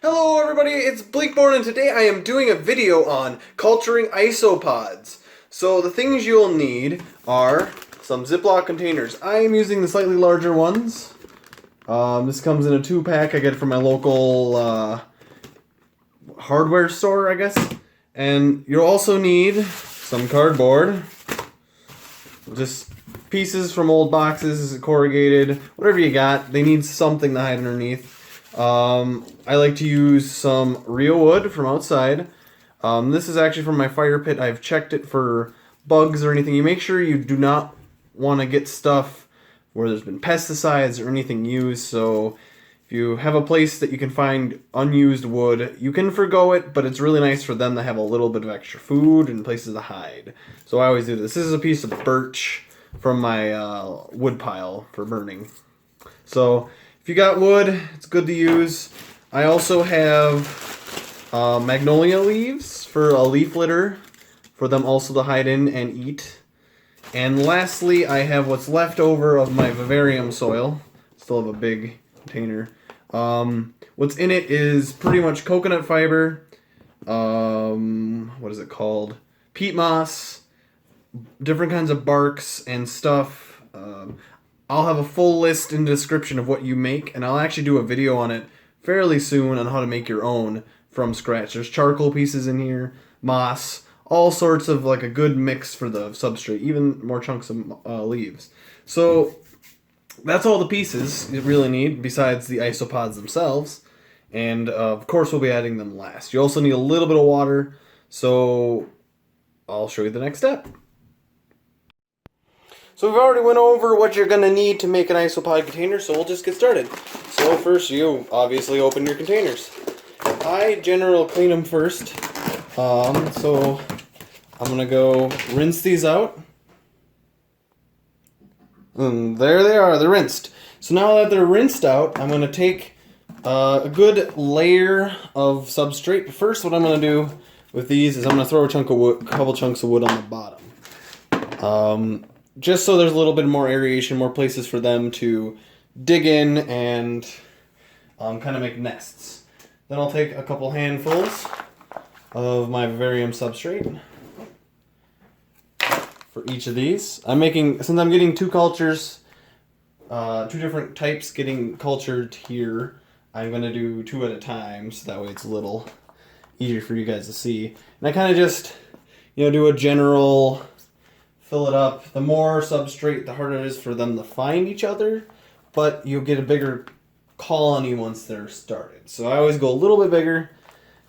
Hello everybody, it's Bleakborn and today I am doing a video on culturing isopods. So the things you'll need are some Ziploc containers. I am using the slightly larger ones. This comes in a 2-pack. I get it from my local hardware store, I guess. And you'll also need some cardboard. Just pieces from old boxes, corrugated, whatever you got. They need something to hide underneath. I like to use some real wood from outside. This is actually from my fire pit. I've checked it for bugs or anything. You make sure you do not want to get stuff where there's been pesticides or anything used. So if you have a place that you can find unused wood, you can forgo it, but it's really nice for them to have a little bit of extra food and places to hide. So I always do this. This is a piece of birch from my wood pile for burning. So if you got wood, it's good to use. I also have magnolia leaves for a leaf litter, for them also to hide in and eat. And lastly, I have what's left over of my vivarium soil. Still have a big container. What's in it is pretty much coconut fiber, what is it called? Peat moss, different kinds of barks and stuff. I'll have a full list in the description of what you make, and I'll actually do a video on it fairly soon on how to make your own from scratch. There's charcoal pieces in here, moss, all sorts of like a good mix for the substrate, even more chunks of leaves. So that's all the pieces you really need besides the isopods themselves, and of course we'll be adding them last. You also need a little bit of water, so I'll show you the next step. So we've already went over what you're going to need to make an isopod container, so we'll just get started. So first you obviously open your containers. I generally clean them first, so I'm going to go rinse these out. And there they are, they're rinsed. So now that they're rinsed out, I'm going to take a good layer of substrate. First, what I'm going to do with these is I'm going to throw a couple chunks of wood on the bottom. Just so there's a little bit more aeration, more places for them to dig in and kind of make nests. Then I'll take a couple handfuls of my vivarium substrate for each of these. Since I'm getting two cultures, two different types getting cultured here, I'm going to do two at a time, so that way it's a little easier for you guys to see. And I kind of just, do a general fill it up. The more substrate, the harder it is for them to find each other, but you'll get a bigger colony once they're started. So I always go a little bit bigger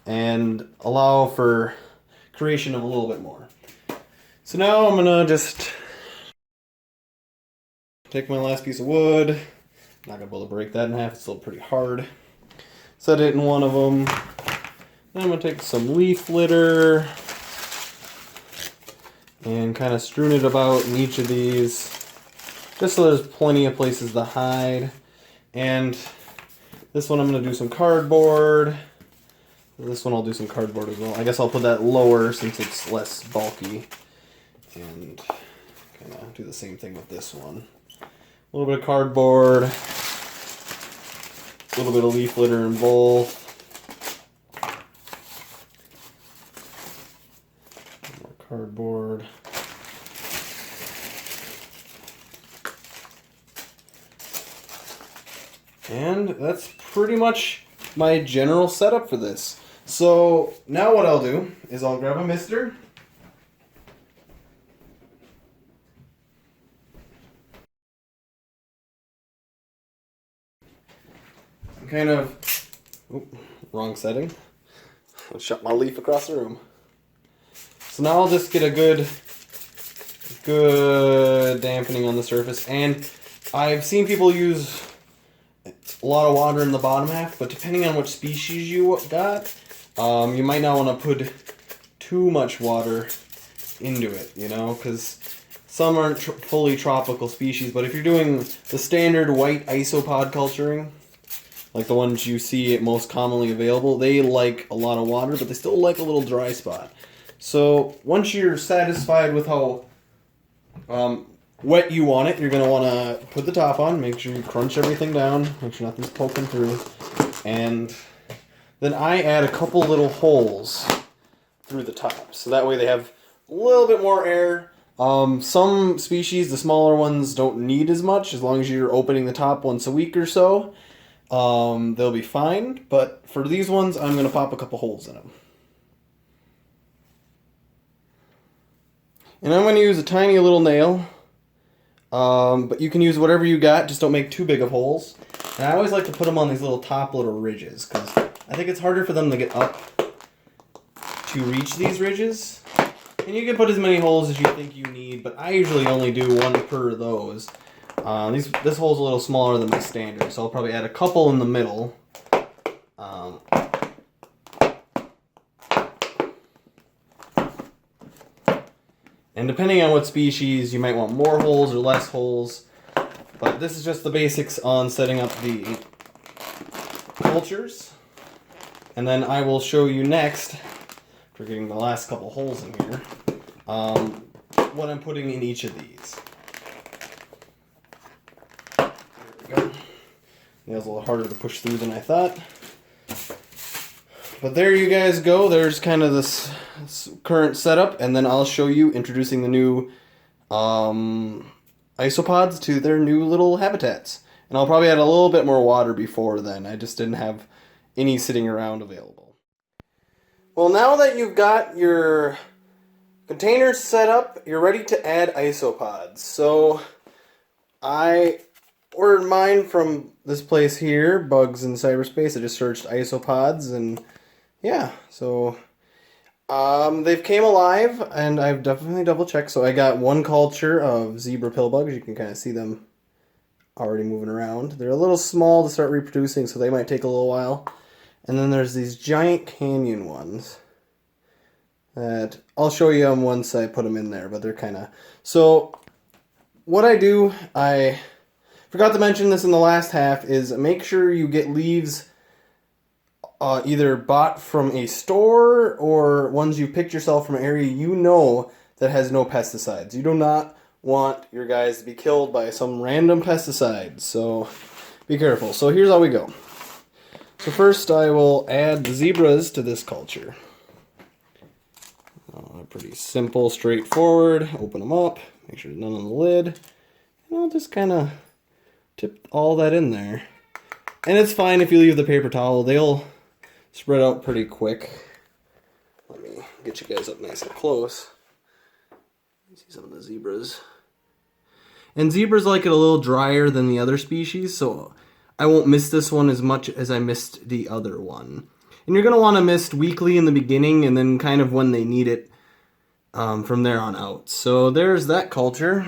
and allow for creation of a little bit more. So now I'm gonna just take my last piece of wood. I'm not gonna be able to break that in half, it's still pretty hard. Set it in one of them. Then I'm gonna take some leaf litter and kind of strewn it about in each of these, just so there's plenty of places to hide. And this one I'm going to do some cardboard. This one I'll do some cardboard as well. I guess I'll put that lower since it's less bulky. And kind of do the same thing with this one. A little bit of cardboard, a little bit of leaf litter in both. Cardboard. And that's pretty much my general setup for this. So now what I'll do is I'll grab a mister. Kind of, wrong setting. I'll shut my leaf across the room. So now I'll just get a good dampening on the surface, and I've seen people use a lot of water in the bottom half, but depending on which species you got, you might not want to put too much water into it, because some aren't fully tropical species, but if you're doing the standard white isopod culturing, like the ones you see most commonly available, they like a lot of water, but they still like a little dry spot. So once you're satisfied with how wet you want it, you're going to want to put the top on, make sure you crunch everything down, make sure nothing's poking through, and then I add a couple little holes through the top. So that way they have a little bit more air. Some species, the smaller ones, don't need as much. As long as you're opening the top once a week or so, they'll be fine. But for these ones, I'm going to pop a couple holes in them. And I'm going to use a tiny little nail. But you can use whatever you got, just don't make too big of holes. And I always like to put them on these little top little ridges, because I think it's harder for them to get up to reach these ridges. And you can put as many holes as you think you need, but I usually only do one per of those. This hole's a little smaller than my standard, so I'll probably add a couple in the middle. And depending on what species, you might want more holes or less holes. But this is just the basics on setting up the cultures. And then I will show you next, for getting the last couple holes in here, what I'm putting in each of these. There we go. Nail's a little harder to push through than I thought. But there you guys go. There's kind of this current setup, and then I'll show you introducing the new isopods to their new little habitats. And I'll probably add a little bit more water before then. I just didn't have any sitting around available. Well, now that you've got your containers set up, you're ready to add isopods. So I ordered mine from this place here, Bugs in Cyberspace. I just searched isopods, and yeah, so they've came alive, and I've definitely double checked. So I got one culture of zebra pillbugs. You can kind of see them already moving around. They're a little small to start reproducing, so they might take a little while. And then there's these giant canyon ones that I'll show you them once I put them in there, but they're kind of... So what I do, I forgot to mention this in the last half, is make sure you get leaves either bought from a store or ones you picked yourself from an area you know that has no pesticides. You do not want your guys to be killed by some random pesticide, so be careful. So here's how we go. So first I will add the zebras to this culture. Pretty simple, straightforward. Open them up, make sure there's none on the lid. And I'll just kind of tip all that in there. And it's fine if you leave the paper towel, they'll spread out pretty quick. Let me get you guys up nice and close. You see some of the zebras. And zebras like it a little drier than the other species, so I won't miss this one as much as I missed the other one. And you're going to want to mist weekly in the beginning, and then kind of when they need it from there on out. So there's that culture.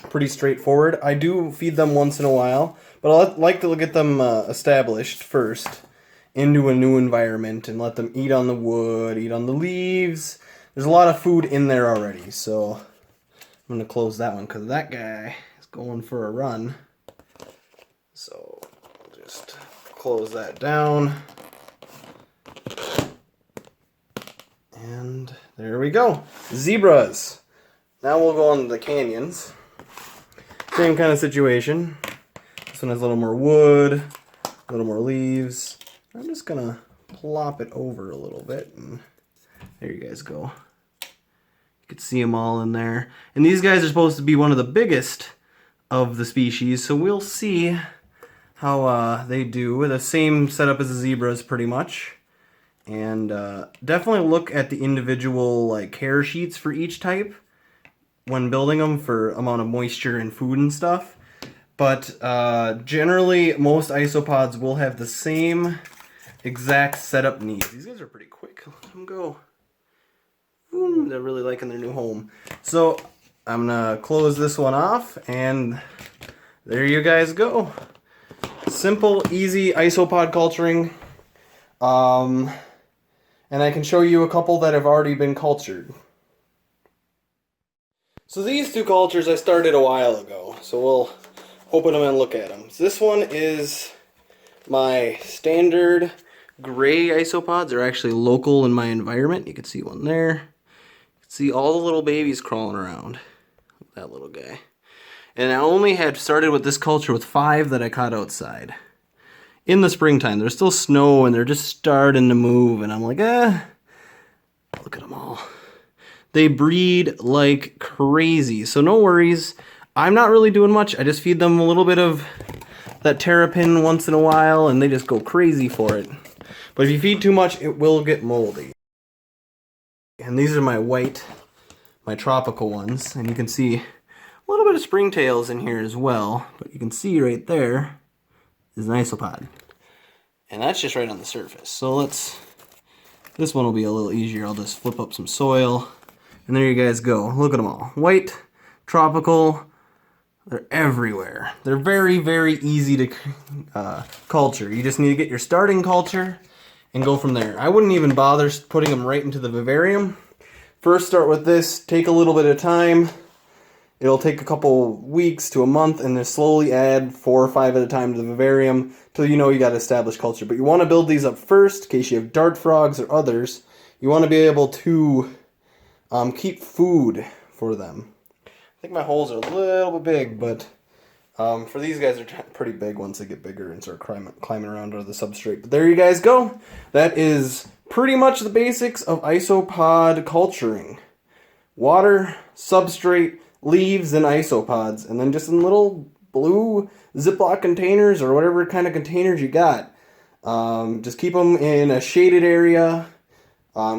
Pretty straightforward. I do feed them once in a while, but I like to get them established first into a new environment and let them eat on the wood, eat on the leaves. There's a lot of food in there already, so I'm going to close that one because that guy is going for a run. So I'll just close that down. And there we go. Zebras. Now we'll go on to the canyons. Same kind of situation. This one has a little more wood, a little more leaves. I'm just going to plop it over a little bit, and there you guys go. You can see them all in there. And these guys are supposed to be one of the biggest of the species, so we'll see how they do. The same setup as the zebras, pretty much. And definitely look at the individual care sheets for each type when building them for amount of moisture and food and stuff. But generally, most isopods will have the same exact setup needs. These guys are pretty quick. Let them go. Boom, they're really liking their new home. So I'm gonna close this one off, and there you guys go. Simple, easy isopod culturing. And I can show you a couple that have already been cultured. So these two cultures I started a while ago, so we'll open them and look at them. So this one is my standard gray isopods. They're actually local in my environment. You can see one there. You can see all the little babies crawling around. That little guy. And I only had started with this culture with 5 that I caught outside. in the springtime. There's still snow and they're just starting to move, and I'm like, look at them all. They breed like crazy, so no worries. I'm not really doing much. I just feed them a little bit of that terrapin once in a while, and they just go crazy for it. But if you feed too much, it will get moldy. And these are my tropical ones, and you can see a little bit of springtails in here as well, but you can see right there is an isopod. And that's just right on the surface. So this one will be a little easier. I'll just flip up some soil, and there you guys go. Look at them all. White, tropical, they're everywhere. They're very, very easy to culture. You just need to get your starting culture and go from there. I wouldn't even bother putting them right into the vivarium. First start with this, take a little bit of time. It'll take a couple weeks to a month, and then slowly add 4 or 5 at a time to the vivarium till you know you got established culture. But you want to build these up first in case you have dart frogs or others. You want to be able to keep food for them. I think my holes are a little bit big, but for these guys, they're pretty big once they get bigger and start climbing around under the substrate. But there you guys go. That is pretty much the basics of isopod culturing. Water, substrate, leaves, and isopods. And then just in little blue Ziploc containers or whatever kind of containers you got. Just keep them in a shaded area.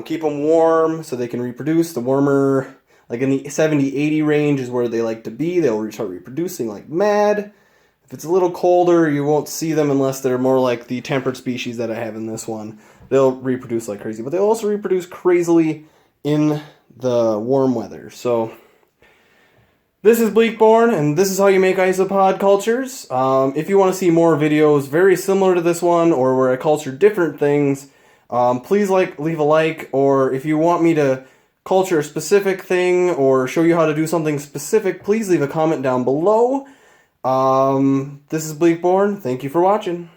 Keep them warm so they can reproduce. The warmer, like in the 70-80 range is where they like to be. They'll start reproducing like mad. If it's a little colder, you won't see them unless they're more like the temperate species that I have in this one. They'll reproduce like crazy, but they'll also reproduce crazily in the warm weather. So this is Bleakborn, and this is how you make isopod cultures. If you want to see more videos very similar to this one, or where I culture different things, please leave a like, or if you want me to culture a specific thing or show you how to do something specific, please leave a comment down below. This is Bleakborn. Thank you for watching.